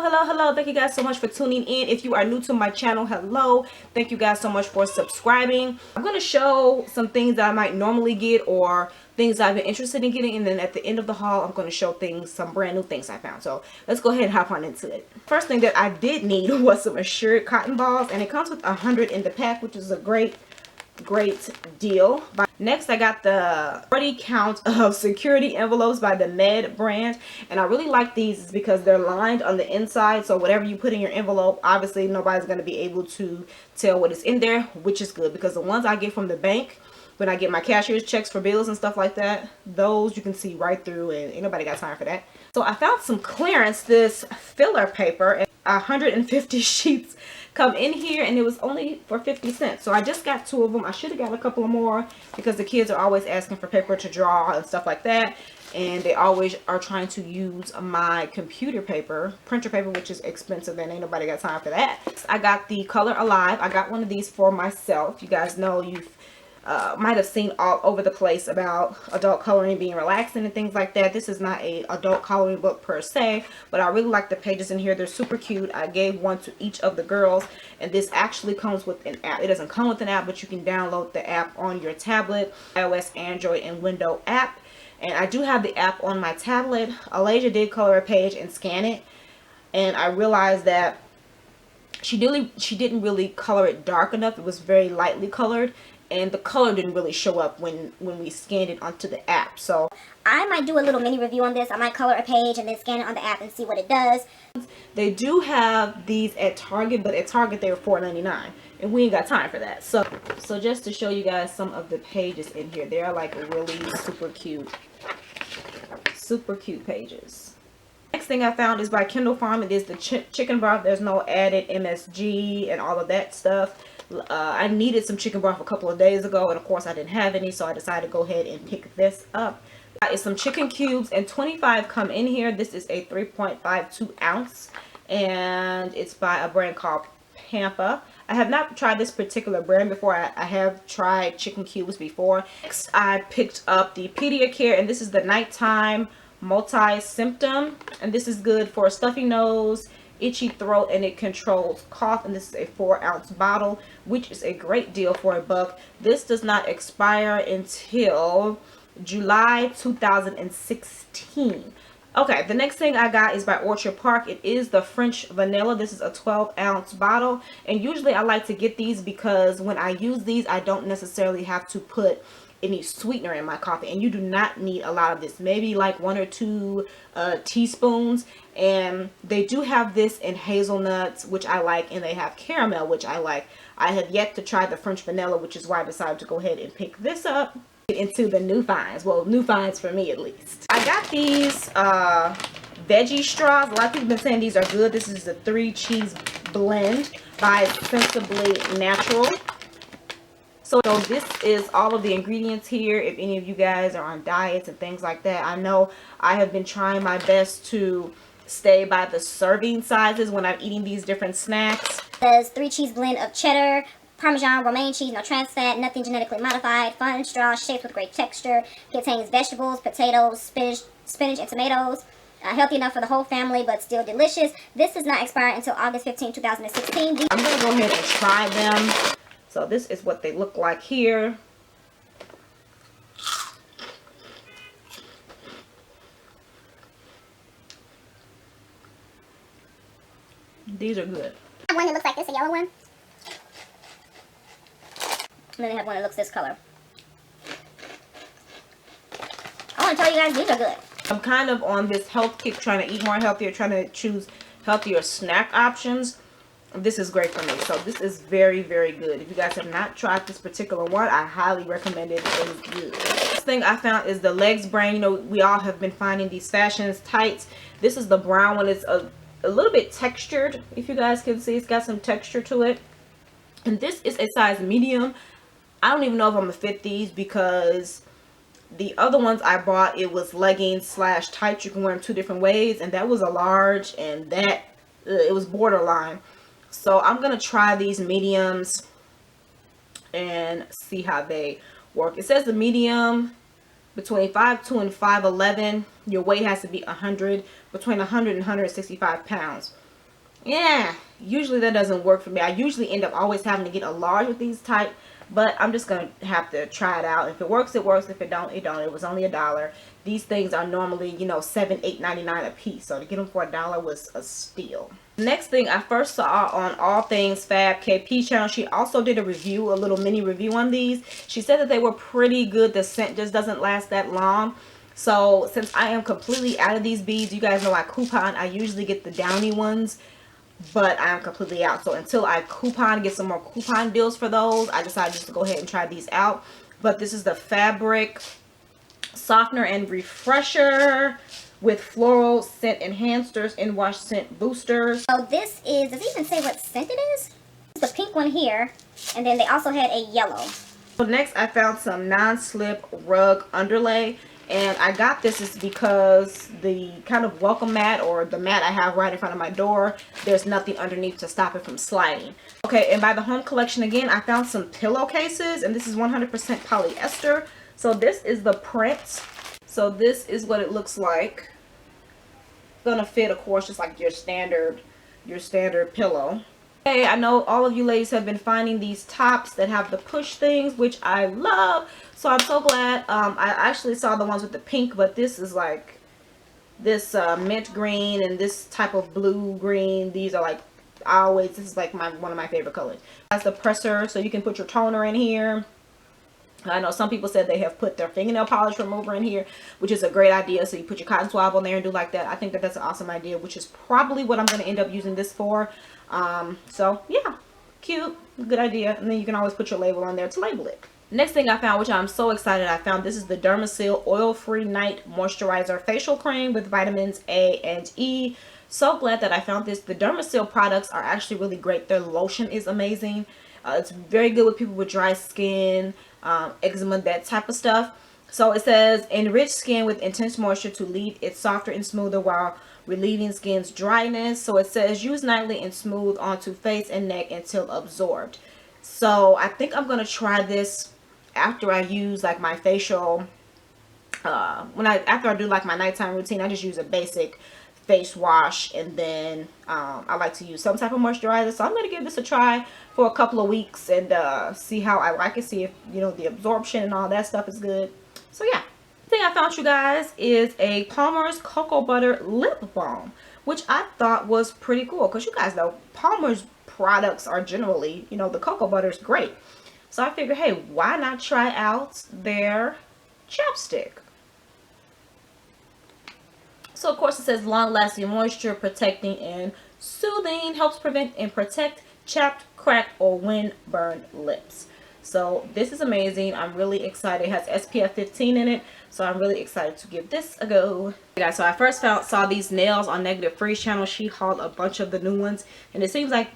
Hello. Thank you guys so much for tuning in. If you are new to my channel, hello. Thank you guys so much for subscribing. I'm going to show some things that I might normally get or things I've been interested in getting. And then at the end of the haul, I'm going to show some brand new things I found. So let's go ahead and hop on into it. First thing that I did need was some assured cotton balls. And it comes with 100 in the pack, which is a great deal. Next, I got the 40 count of security envelopes by the Med brand, and I really like these because they're lined on the inside, so whatever you put in your envelope, obviously nobody's going to be able to tell what is in there, which is good, because the ones I get from the bank when I get my cashier's checks for bills and stuff like that, those you can see right through, and ain't nobody got time for that. So I found some clearance, this filler paper, and 150 sheets come in here, and it was only for 50 cents. So I just got 2 of them. I should have got a couple of more because the kids are always asking for paper to draw and stuff like that, and they always are trying to use my computer paper, printer paper, which is expensive and ain't nobody got time for that. I got the Color Alive. I got one of these for myself. You guys know you've might have seen all over the place about adult coloring being relaxing and things like that. This is not a adult coloring book per se, but I really like the pages in here. They're super cute. I gave one to each of the girls, and this actually comes with an app. It doesn't come with an app, but you can download the app on your tablet, iOS, Android, and Windows app. And I do have the app on my tablet. Alasia did color a page and scan it, and I realized that she didn't really color it dark enough. It was very lightly colored, and the color didn't really show up when we scanned it onto the app. So I might do a little mini review on this. I might color a page and then scan it on the app and see what it does. They do have these at Target, but at Target they were $4.99, and we ain't got time for that. So just to show you guys some of the pages in here, they're like really super cute pages. Next thing I found is by Kindle Farm. It is the chicken broth. There's no added MSG and all of that stuff. I needed some chicken broth a couple of days ago, and of course I didn't have any, so I decided to go ahead and pick this up. It's some chicken cubes, and 25 come in here. This is a 3.52 ounce, and it's by a brand called Pampa. I have not tried this particular brand before. I have tried chicken cubes before. Next, I picked up the Pediacare, and this is the nighttime multi-symptom, and this is good for a stuffy nose, itchy throat, and it controls cough. And this is a 4-ounce bottle, which is a great deal for $1. This does not expire until July 2016. Okay, the next thing I got is by Orchard Park. It is the French vanilla. This is a 12-ounce bottle, and usually I like to get these because when I use these, I don't necessarily have to put any sweetener in my coffee, and you do not need a lot of this, maybe like 1 or 2 teaspoons. And they do have this in hazelnuts, which I like, and they have caramel, which I like. I have yet to try the French vanilla, which is why I decided to go ahead and pick this up. Into the new finds, well, new finds for me at least. I got these veggie straws. A lot of people have been saying these are good. This is the 3 cheese blend by Sensibly Natural. So this is all of the ingredients here. If any of you guys are on diets and things like that, I know I have been trying my best to stay by the serving sizes when I'm eating these different snacks. There's 3 cheese blend of cheddar, Parmesan, romaine cheese, no trans fat, nothing genetically modified, fun straw shaped with great texture, contains vegetables, potatoes, spinach, and tomatoes. Healthy enough for the whole family, but still delicious. This does not expire until August 15, 2016. I'm going to go ahead and try them. So this is what they look like here. These are good. I have one that looks like this, a yellow one. And then they have one that looks this color. I want to tell you guys, these are good. I'm kind of on this health kick, trying to eat more healthier, trying to choose healthier snack options. This is great for me. So this is very, very good. If you guys have not tried this particular one, I highly recommend it. It is good. Next thing I found is the Legs brand. You know, we all have been finding these fashions tights. This is the brown one. It's a little bit textured. If you guys can see, it's got some texture to it. And this is a size medium. I don't even know if I'm gonna fit these because the other ones I bought, it was leggings slash tights. You can wear them 2 different ways, and that was a large, and that it was borderline. So I'm gonna try these mediums and see how they work. It says the medium between 5'2" and 5'11". Your weight has to be between 100 and 165 pounds. yeah, usually that doesn't work for me. I usually end up always having to get a large with these type, but I'm just gonna have to try it out. If it works, it works. If it don't, it don't. It was only $1. These things are normally, you know, $7, $8, $99 a piece, so to get them for $1 was a steal. Next thing I first saw on All Things Fab KP channel, she also did a review, a little mini review on these. She said that they were pretty good. The scent just doesn't last that long. So since I am completely out of these beads, you guys know I coupon. I usually get the downy ones, but I am completely out. So until I coupon, get some more coupon deals for those, I decided just to go ahead and try these out. But this is the fabric softener and refresher with floral scent enhancers and wash scent boosters. So this is, does it even say what scent it is? The pink one here, and then they also had a yellow. So next I found some non-slip rug underlay, and I got this is because the kind of welcome mat, or the mat I have right in front of my door, there's nothing underneath to stop it from sliding. Okay, and by the home collection again, I found some pillowcases, and this is 100% polyester. So this is the print. So this is what it looks like. Gonna fit, of course, just like your standard pillow. Hey, I know all of you ladies have been finding these tops that have the push things, which I love. So I'm so glad. I actually saw the ones with the pink, but this is like this mint green and this type of blue green. These are like, this is like one of my favorite colors. That's the presser, so you can put your toner in here. I know some people said they have put their fingernail polish remover in here, which is a great idea. So you put your cotton swab on there and do like that. I think that that's an awesome idea, which is probably what I'm going to end up using this for. So yeah, cute, good idea. And then you can always put your label on there to label it. Next thing I found, which I'm so excited I found, this is the Dermasil Oil-Free Night Moisturizer Facial Cream with vitamins A and E. So glad that I found this. The Dermasil products are actually really great. Their lotion is amazing. It's very good with people with dry skin, eczema, that type of stuff. So it says, enrich skin with intense moisture to leave it softer and smoother while relieving skin's dryness. So it says, use nightly and smooth onto face and neck until absorbed. So I think I'm going to try this after I use like my facial, after I do like my nighttime routine. I just use a basic face wash, and then I like to use some type of moisturizer. So I'm going to give this a try for a couple of weeks and see how I like it, see if, you know, the absorption and all that stuff is good. So yeah, the thing I found, you guys, is a Palmer's Cocoa Butter Lip Balm, which I thought was pretty cool, because you guys know Palmer's products are generally, you know, the cocoa butter is great. So I figured, hey, why not try out their chapstick? So of course it says long-lasting moisture, protecting and soothing, helps prevent and protect chapped, cracked, or windburned lips. So this is amazing. I'm really excited. It has SPF 15 in it, so I'm really excited to give this a go. Okay, guys, so I first saw these nails on Negative Freeze channel. She hauled a bunch of the new ones, and it seems like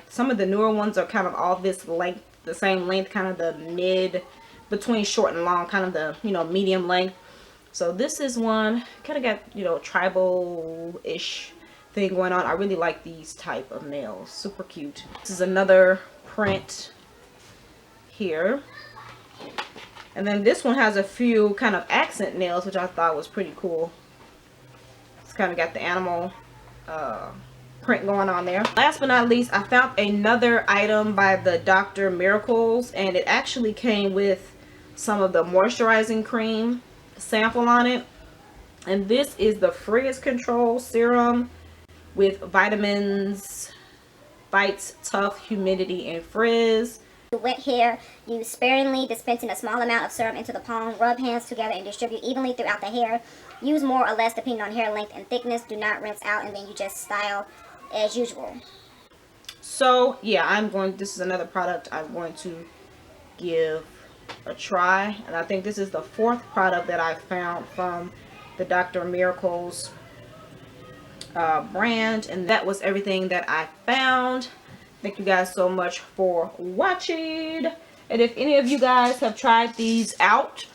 some of the newer ones are kind of all this length, the same length, kind of the mid between short and long, kind of the, you know, medium length. So this is one, kind of got, you know, tribal-ish thing going on. I really like these type of nails. Super cute. This is another print here. And then this one has a few kind of accent nails, which I thought was pretty cool. It's kind of got the animal print going on there. Last but not least, I found another item by the Dr. Miracles, and it actually came with some of the moisturizing cream sample on it. And this is the Frizz Control Serum with vitamins, fights tough humidity and frizz. Wet hair, use sparingly, dispensing a small amount of serum into the palm. Rub hands together and distribute evenly throughout the hair. Use more or less depending on hair length and thickness. Do not rinse out, and then you just style as usual. So yeah, this is another product I'm going to give a try, and I think this is the 4th product that I found from the Dr. Miracles brand, and that was everything that I found. Thank you guys so much for watching, and if any of you guys have tried these out,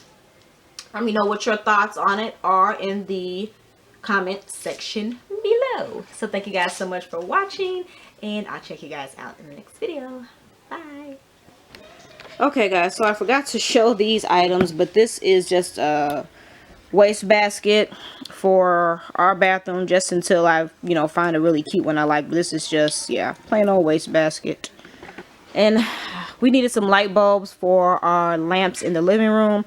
let me know what your thoughts on it are in the comment section below. So thank you guys so much for watching, and I'll check you guys out in the next video. Bye. Okay guys, so I forgot to show these items, but this is just a waste basket for our bathroom just until I, you know, find a really cute one I like. This is just, yeah, plain old wastebasket. And we needed some light bulbs for our lamps in the living room.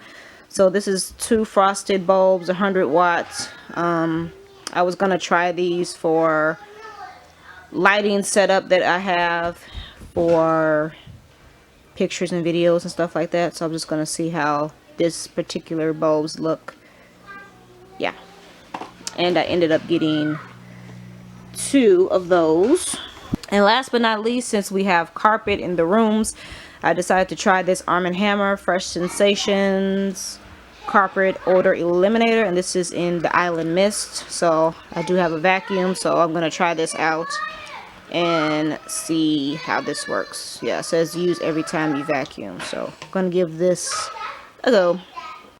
So this is 2 frosted bulbs, 100 watts. I was gonna try these for lighting setup that I have for pictures and videos and stuff like that. So I'm just gonna see how this particular bulbs look. Yeah, and I ended up getting 2 of those. And last but not least, since we have carpet in the rooms, I decided to try this Arm & Hammer Fresh Sensations Carpet Odor Eliminator, and this is in the Island Mist. So I do have a vacuum, so I'm gonna try this out and see how this works. Yeah, it says use every time you vacuum, so I'm gonna give this a go.